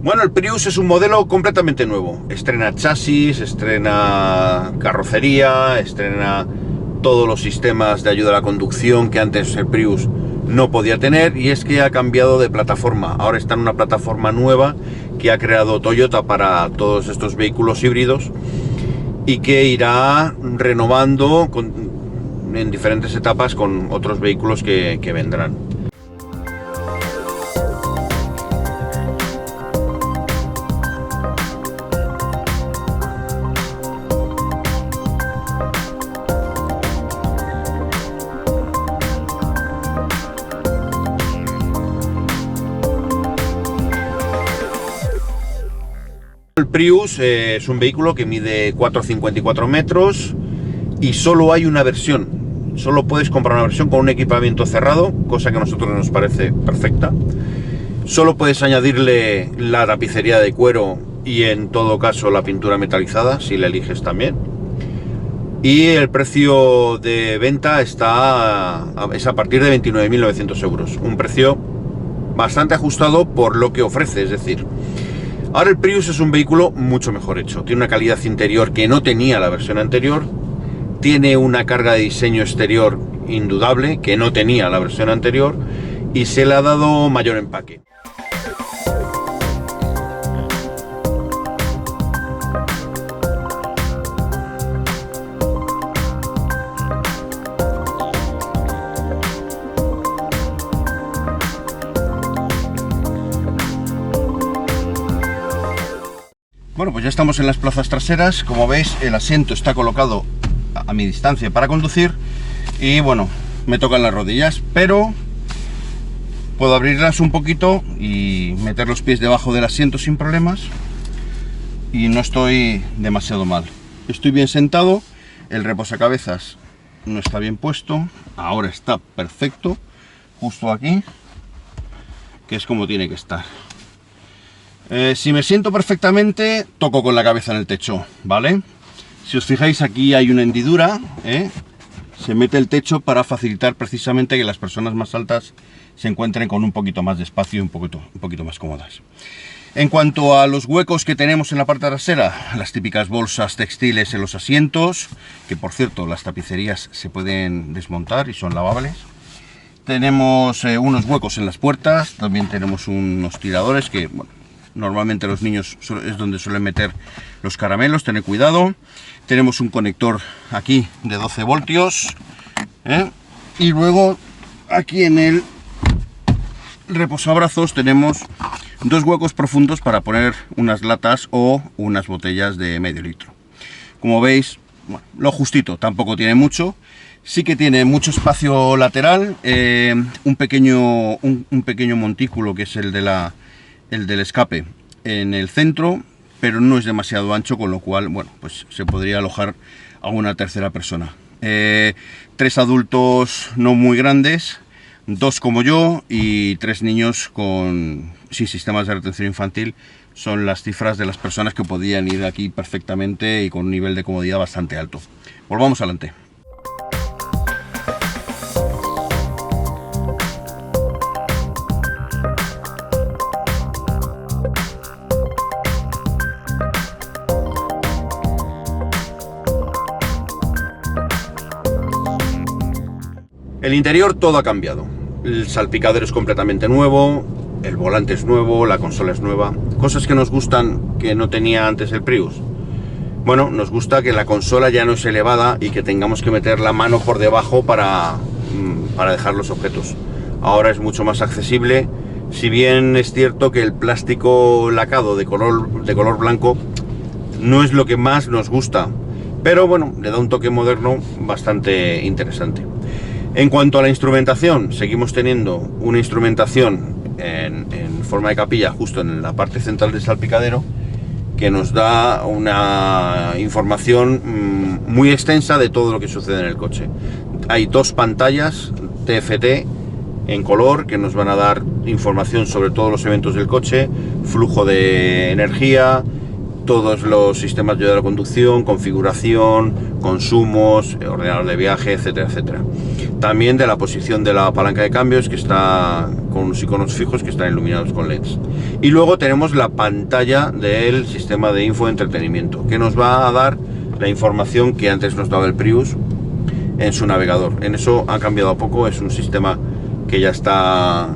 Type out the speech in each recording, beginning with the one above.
Bueno, el Prius es un modelo completamente nuevo. Estrena chasis, estrena carrocería, estrena todos los sistemas de ayuda a la conducción que antes el Prius no podía tener, y es que ha cambiado de plataforma. Ahora está en una plataforma nueva que ha creado Toyota para todos estos vehículos híbridos y que irá renovando en diferentes etapas con otros vehículos que vendrán. El Prius es un vehículo que mide 4,54 metros y solo hay una versión. Solo puedes comprar una versión con un equipamiento cerrado, cosa que a nosotros nos parece perfecta. Solo puedes añadirle la tapicería de cuero y en todo caso la pintura metalizada, si la eliges también. Y el precio de venta es a partir de 29.900 euros. Un precio bastante ajustado por lo que ofrece, es decir, ahora el Prius es un vehículo mucho mejor hecho. Tiene una calidad interior que no tenía la versión anterior. Tiene una carga de diseño exterior indudable que no tenía la versión anterior. Y se le ha dado mayor empaque. Bueno, pues ya estamos en las plazas traseras. Como veis, el asiento está colocado a mi distancia para conducir y bueno, me tocan las rodillas, pero puedo abrirlas un poquito y meter los pies debajo del asiento sin problemas y no estoy demasiado mal. Estoy bien sentado, el reposacabezas no está bien puesto, ahora está perfecto, justo aquí, que es como tiene que estar. Si me siento perfectamente, toco con la cabeza en el techo, ¿vale? Si os fijáis, aquí hay una hendidura, se mete el techo para facilitar precisamente que las personas más altas se encuentren con un poquito más de espacio y un poquito más cómodas. En cuanto a los huecos que tenemos en la parte trasera, las típicas bolsas textiles en los asientos, que por cierto las tapicerías se pueden desmontar y son lavables. Tenemos unos huecos en las puertas, también tenemos unos tiradores que, bueno, normalmente los niños es donde suelen meter los caramelos, tened cuidado. Tenemos un conector aquí de 12 voltios. Y luego aquí en el reposabrazos tenemos dos huecos profundos para poner unas latas o unas botellas de medio litro. Como veis, bueno, lo justito, tampoco tiene mucho. Sí que tiene mucho espacio lateral, un pequeño montículo que es el del escape en el centro, pero no es demasiado ancho, con lo cual, bueno, pues se podría alojar a una tercera persona. 3 adultos no muy grandes, 2 como yo y 3 niños sin sistemas de retención infantil. Son las cifras de las personas que podían ir aquí perfectamente y con un nivel de comodidad bastante alto. Volvamos adelante. El interior todo ha cambiado. El salpicadero es completamente nuevo, el volante es nuevo, la consola es nueva. Cosas que nos gustan que no tenía antes el Prius. Bueno, nos gusta que la consola ya no es elevada y que tengamos que meter la mano por debajo para dejar los objetos. Ahora es mucho más accesible, si bien es cierto que el plástico lacado de color blanco no es lo que más nos gusta, pero bueno, le da un toque moderno bastante interesante. En cuanto a la instrumentación, seguimos teniendo una instrumentación en forma de capilla justo en la parte central del salpicadero, que nos da una información muy extensa de todo lo que sucede en el coche. Hay 2 pantallas TFT en color que nos van a dar información sobre todos los eventos del coche, flujo de energía, todos los sistemas de ayuda a la conducción, configuración, consumos, ordenador de viaje, etcétera, etcétera. También de la posición de la palanca de cambios, que está con unos iconos fijos que están iluminados con LEDs. Y luego tenemos la pantalla del sistema de info de entretenimiento, que nos va a dar la información que antes nos daba el Prius en su navegador. En eso ha cambiado poco, es un sistema que ya está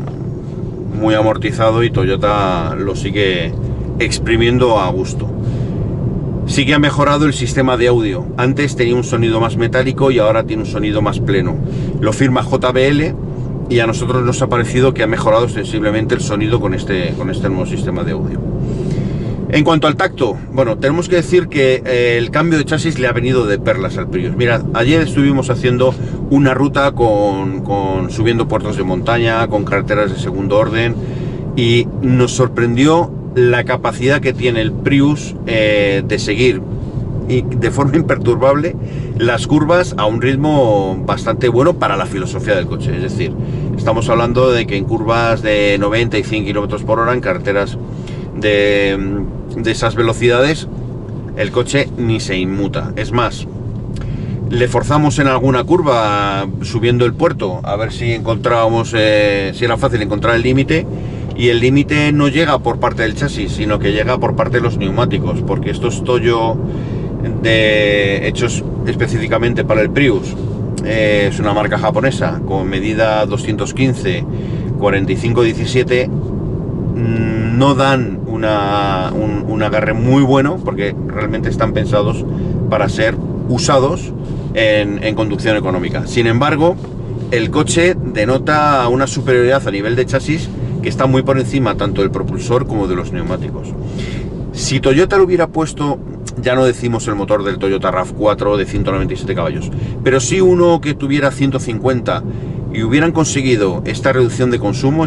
muy amortizado y Toyota lo sigue exprimiendo a gusto. Sí que ha mejorado el sistema de audio. Antes tenía un sonido más metálico y ahora tiene un sonido más pleno. Lo firma JBL y a nosotros nos ha parecido que ha mejorado sensiblemente el sonido con este nuevo sistema de audio. En cuanto al tacto, bueno, tenemos que decir que el cambio de chasis le ha venido de perlas al Prius. Mirad, ayer estuvimos haciendo una ruta subiendo puertos de montaña, con carreteras de segundo orden, y nos sorprendió la capacidad que tiene el Prius de seguir y de forma imperturbable las curvas a un ritmo bastante bueno para la filosofía del coche. Es decir, estamos hablando de que en curvas de 90 y 100 km por hora, en carreteras de esas velocidades, el coche ni se inmuta. Es más, le forzamos en alguna curva subiendo el puerto a ver si encontrábamos, si era fácil encontrar el límite, y el límite no llega por parte del chasis, sino que llega por parte de los neumáticos, porque estos Toyo hechos específicamente para el Prius, es una marca japonesa con medida 215 45-17, no dan un agarre muy bueno, porque realmente están pensados para ser usados en conducción económica. Sin embargo, el coche denota una superioridad a nivel de chasis que está muy por encima tanto del propulsor como de los neumáticos. Si Toyota le hubiera puesto, ya no decimos el motor del Toyota RAV4 de 197 caballos, pero sí uno que tuviera 150 y hubieran conseguido esta reducción de consumo,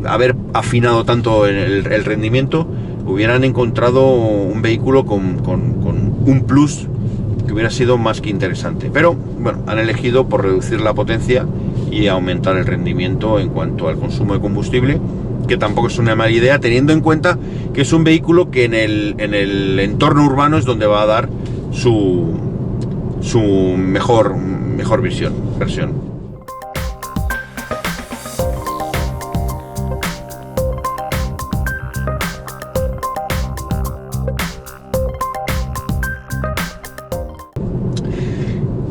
haber afinado tanto el rendimiento, hubieran encontrado un vehículo con un plus que hubiera sido más que interesante. Pero bueno, han elegido por reducir la potencia y aumentar el rendimiento en cuanto al consumo de combustible, que tampoco es una mala idea, teniendo en cuenta que es un vehículo que en el entorno urbano es donde va a dar su mejor versión.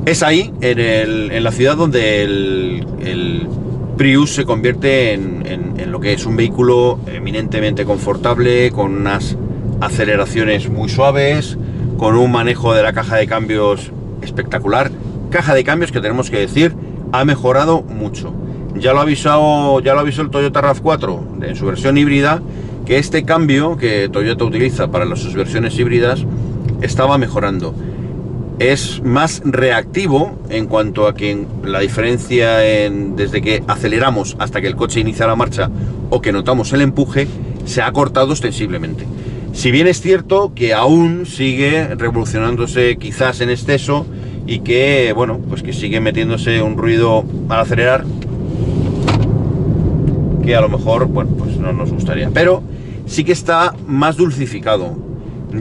Es ahí, en la ciudad, donde el Prius se convierte en lo que es un vehículo eminentemente confortable, con unas aceleraciones muy suaves, con un manejo de la caja de cambios espectacular. Caja de cambios que, tenemos que decir, ha mejorado mucho. Ya lo avisó el Toyota RAV4 en su versión híbrida, que este cambio que Toyota utiliza para sus versiones híbridas estaba mejorando. Es más reactivo en cuanto a que la diferencia desde que aceleramos hasta que el coche inicia la marcha o que notamos el empuje se ha cortado ostensiblemente. Si bien es cierto que aún sigue revolucionándose quizás en exceso y que, bueno, pues que sigue metiéndose un ruido al acelerar que a lo mejor, bueno, pues no nos gustaría. Pero sí que está más dulcificado.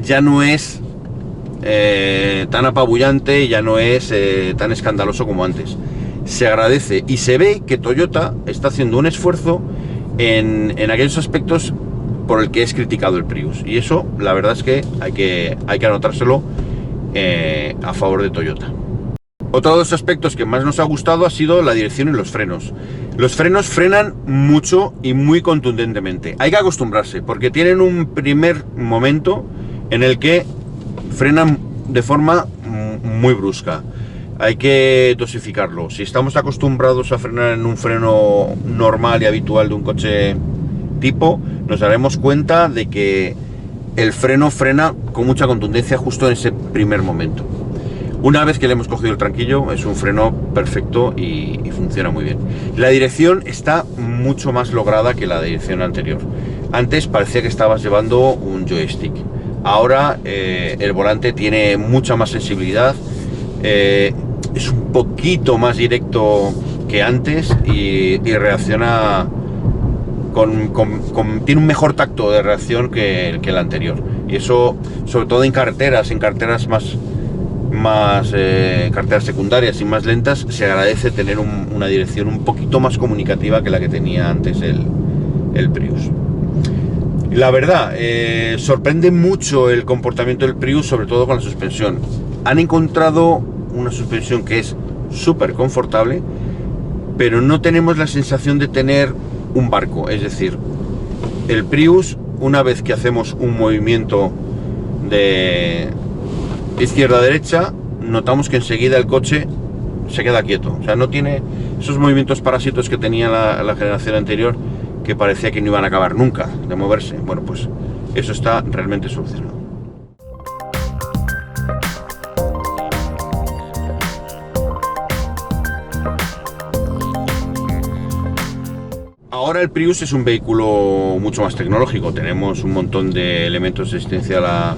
Ya no es tan apabullante, ya no es tan escandaloso como antes. Se agradece y se ve que Toyota está haciendo un esfuerzo en aquellos aspectos por el que es criticado el Prius, y eso la verdad es que hay que anotárselo a favor de Toyota. Otro de los aspectos que más nos ha gustado ha sido la dirección y los frenos. Los frenos frenan mucho y muy contundentemente. Hay que acostumbrarse, porque tienen un primer momento en el que frenan de forma muy brusca. Hay que dosificarlo. Si estamos acostumbrados a frenar en un freno normal y habitual de un coche tipo, nos daremos cuenta de que el freno frena con mucha contundencia justo en ese primer momento. Una vez que le hemos cogido el tranquillo, es un freno perfecto y funciona muy bien. La dirección está mucho más lograda que la dirección anterior. Antes parecía que estabas llevando un joystick. Ahora el volante tiene mucha más sensibilidad, es un poquito más directo que antes y reacciona tiene un mejor tacto de reacción que el anterior. Y eso, sobre todo en carreteras carreteras secundarias y más lentas, se agradece tener una dirección un poquito más comunicativa que la que tenía antes el Prius. La verdad, sorprende mucho el comportamiento del Prius, sobre todo con la suspensión. Han encontrado una suspensión que es súper confortable, pero no tenemos la sensación de tener un barco. Es decir, el Prius, una vez que hacemos un movimiento de izquierda a derecha, notamos que enseguida el coche se queda quieto. O sea, no tiene esos movimientos parásitos que tenía la generación anterior, que parecía que no iban a acabar nunca de moverse. Bueno, pues eso está realmente solucionado. Ahora el Prius es un vehículo mucho más tecnológico. Tenemos un montón de elementos de asistencia a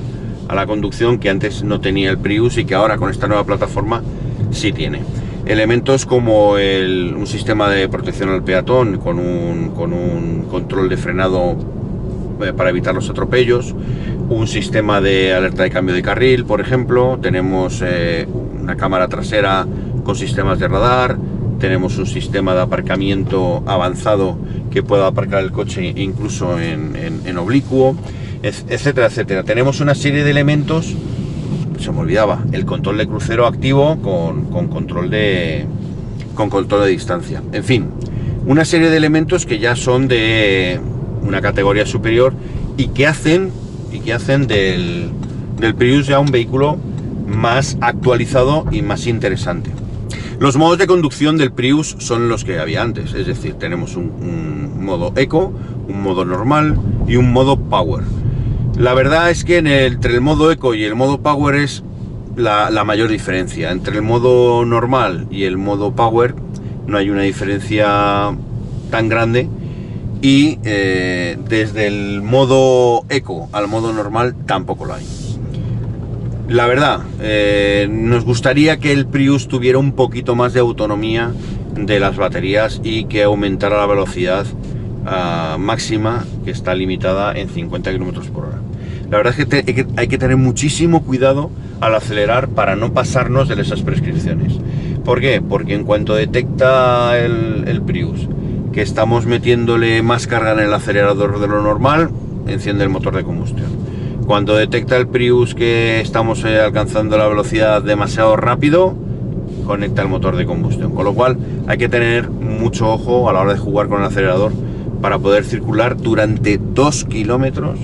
la conducción que antes no tenía el Prius y que ahora con esta nueva plataforma sí tiene. Elementos como un sistema de protección al peatón con un control de frenado para evitar los atropellos, un sistema de alerta de cambio de carril, por ejemplo. Tenemos una cámara trasera con sistemas de radar. Tenemos un sistema de aparcamiento avanzado que pueda aparcar el coche incluso en oblicuo, etcétera, etcétera. Tenemos una serie de elementos. Se me olvidaba, el control de crucero activo con control de distancia. En fin, una serie de elementos que ya son de una categoría superior y que hacen del Prius ya un vehículo más actualizado y más interesante. Los modos de conducción del Prius son los que había antes, es decir, tenemos un modo Eco, un modo normal y un modo Power. La verdad es que entre el modo Eco y el modo Power es la mayor diferencia. Entre el modo normal y el modo Power no hay una diferencia tan grande, y desde el modo Eco al modo normal tampoco lo hay. La verdad, nos gustaría que el Prius tuviera un poquito más de autonomía de las baterías y que aumentara la velocidad máxima, que está limitada en 50 km/h. La verdad es que hay que tener muchísimo cuidado al acelerar para no pasarnos de esas prescripciones. ¿Por qué? Porque en cuanto detecta el Prius que estamos metiéndole más carga en el acelerador de lo normal, enciende el motor de combustión. Cuando detecta el Prius que estamos alcanzando la velocidad demasiado rápido, conecta el motor de combustión. Con lo cual hay que tener mucho ojo a la hora de jugar con el acelerador para poder circular durante 2 kilómetros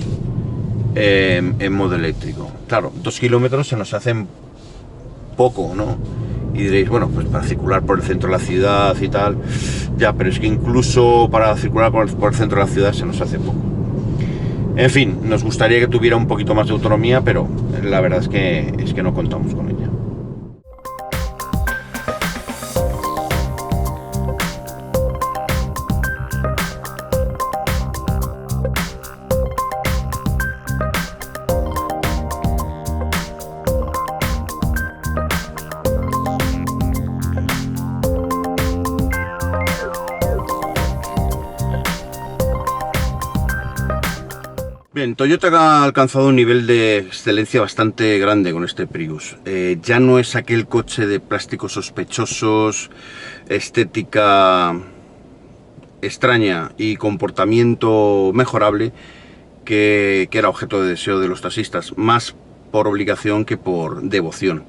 en modo eléctrico. Claro, 2 kilómetros se nos hacen poco, ¿no? Y diréis, bueno, pues para circular por el centro de la ciudad y tal, ya, pero es que incluso para circular por el centro de la ciudad se nos hace poco. En fin, nos gustaría que tuviera un poquito más de autonomía, pero la verdad es que no contamos con ella. Bien, Toyota ha alcanzado un nivel de excelencia bastante grande con este Prius. Ya no es aquel coche de plásticos sospechosos, estética extraña y comportamiento mejorable que era objeto de deseo de los taxistas, más por obligación que por devoción.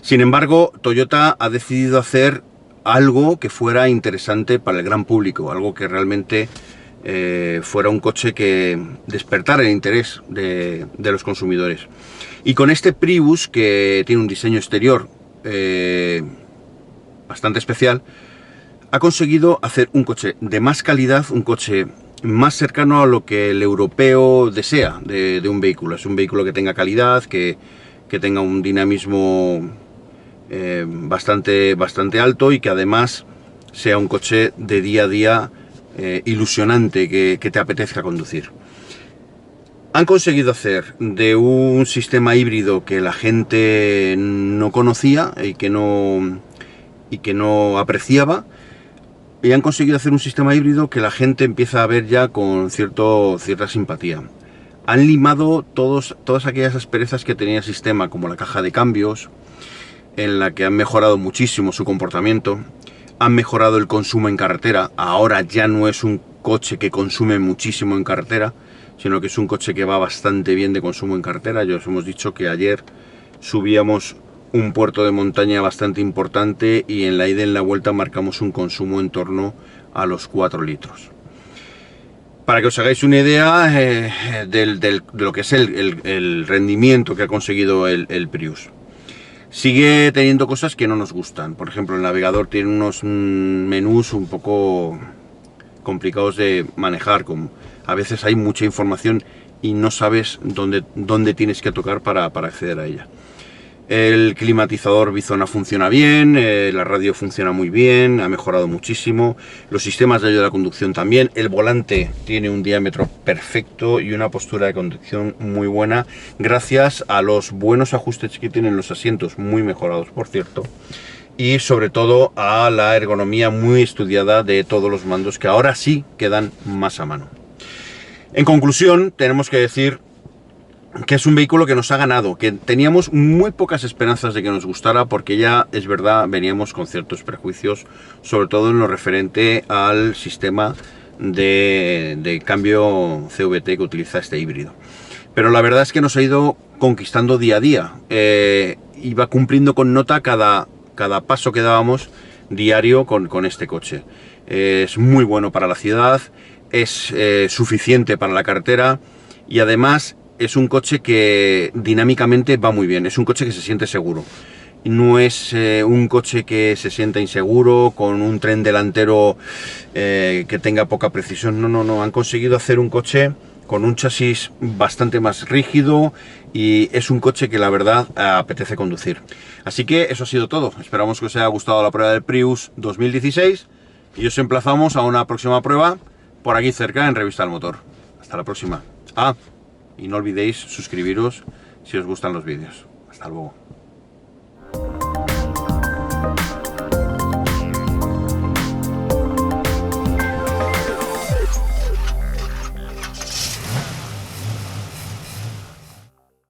Sin embargo, Toyota ha decidido hacer algo que fuera interesante para el gran público, algo que realmente fuera un coche que despertara el interés de los consumidores. Y con este Prius, que tiene un diseño exterior bastante especial, ha conseguido hacer un coche de más calidad, un coche más cercano a lo que el europeo desea de un vehículo. Es un vehículo que tenga calidad, que tenga un dinamismo bastante alto, y que además sea un coche de día a día ilusionante, que te apetezca conducir. Han conseguido hacer de un sistema híbrido que la gente no conocía y que no apreciaba, y han conseguido hacer un sistema híbrido que la gente empieza a ver ya con cierta simpatía. Han limado todas aquellas asperezas que tenía el sistema, como la caja de cambios, en la que han mejorado muchísimo su comportamiento, han mejorado el consumo en carretera. Ahora ya no es un coche que consume muchísimo en carretera, sino que es un coche que va bastante bien de consumo en carretera. Ya os hemos dicho que ayer subíamos un puerto de montaña bastante importante y en la ida y en la vuelta marcamos un consumo en torno a los 4 litros. Para que os hagáis una idea de lo que es el rendimiento que ha conseguido el Prius. Sigue teniendo cosas que no nos gustan. Por ejemplo, el navegador tiene unos menús un poco complicados de manejar. A veces hay mucha información y no sabes dónde tienes que tocar para acceder a ella. El climatizador bizona funciona bien, la radio funciona muy bien, ha mejorado muchísimo, los sistemas de ayuda a la conducción también, el volante tiene un diámetro perfecto y una postura de conducción muy buena, gracias a los buenos ajustes que tienen los asientos, muy mejorados por cierto, y sobre todo a la ergonomía muy estudiada de todos los mandos, que ahora sí quedan más a mano. En conclusión, tenemos que decir que es un vehículo que nos ha ganado, que teníamos muy pocas esperanzas de que nos gustara, porque ya es verdad, veníamos con ciertos prejuicios, sobre todo en lo referente al sistema de cambio CVT que utiliza este híbrido. Pero la verdad es que nos ha ido conquistando día a día, iba cumpliendo con nota cada paso que dábamos diario con este coche. Es muy bueno para la ciudad, es suficiente para la carretera y además es un coche que dinámicamente va muy bien, es un coche que se siente seguro. No es un coche que se sienta inseguro, con un tren delantero que tenga poca precisión. No, han conseguido hacer un coche con un chasis bastante más rígido y es un coche que la verdad apetece conducir. Así que eso ha sido todo. Esperamos que os haya gustado la prueba del Prius 2016 y os emplazamos a una próxima prueba por aquí cerca en Revista del Motor. Hasta la próxima. Y no olvidéis suscribiros si os gustan los vídeos. Hasta luego.